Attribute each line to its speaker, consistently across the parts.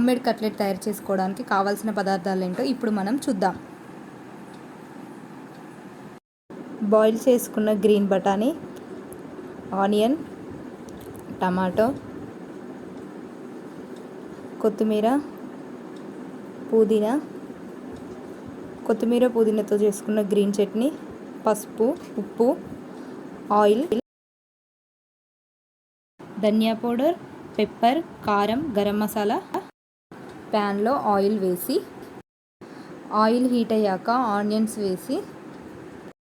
Speaker 1: Homemade cutlet తయారు చేసుకోవడానికి కావాల్సిన పదార్థాలు ఏంటో ఇప్పుడు మనం చూద్దాం. బాయిల్ చేసుకున్న గ్రీన్ బఠానీ, ఆనియన్, టమాటో, కొత్తిమీర, పుదీనాతో చేసుకున్న గ్రీన్ చట్నీ, పసుపు, ఉప్పు, ఆయిల్, ధనియా పౌడర్, పెప్పర్, కారం, గరం మసాలా. ప్యాన్లో ఆయిల్ వేసి ఆయిల్ హీట్ అయ్యాక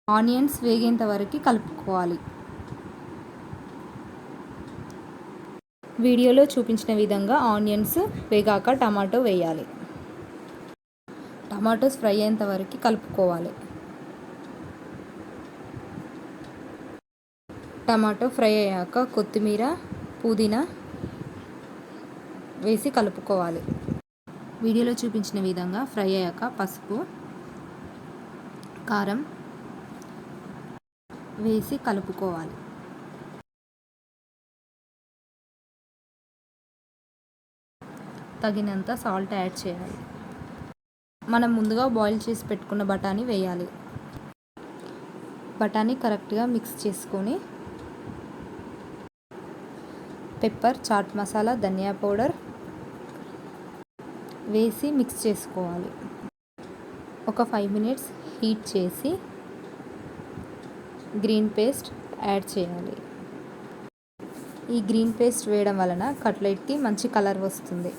Speaker 1: ఆనియన్స్ వేగేంత వరకు కలుపుకోవాలి. వీడియోలో చూపించిన విధంగా ఆనియన్స్ వేగాక టమాటో వేయాలి. టమాటోస్ ఫ్రై అయ్యేంత వరకు కలుపుకోవాలి. టమాటో ఫ్రై అయ్యాక కొత్తిమీర, పుదీనా వేసి కలుపుకోవాలి. వీడియోలో చూపించిన విధంగా ఫ్రై అయ్యాక పసుపు, కారం వేసి కలుపుకోవాలి. తగినంత సాల్ట్ యాడ్ చేయాలి. మనం ముందుగా బాయిల్ చేసి పెట్టుకున్న బఠానీ వేయాలి. బఠానీ కరెక్ట్గా మిక్స్ చేసుకొని పెప్పర్, చాట్ మసాలా, ధనియా పౌడర్ వేసి మిక్స్ చేసుకోవాలి. ఒక 5 minutes హీట్ చేసి గ్రీన్ పేస్ట్ యాడ్ చేయాలి. ఈ గ్రీన్ పేస్ట్ వేయడం వలన కట్లెట్కి మంచి కలర్ వస్తుంది.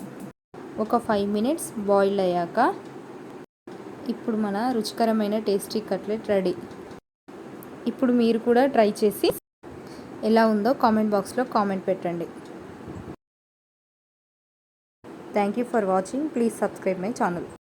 Speaker 1: ఒక 5 minutes బాయిల్ అయ్యాక ఇప్పుడు మన రుచికరమైన టేస్టీ కట్లెట్ రెడీ. ఇప్పుడు మీరు కూడా ట్రై చేసి ఎలా ఉందో కామెంట్ బాక్స్లో కామెంట్ పెట్టండి. Thank you for watching. Please subscribe my channel.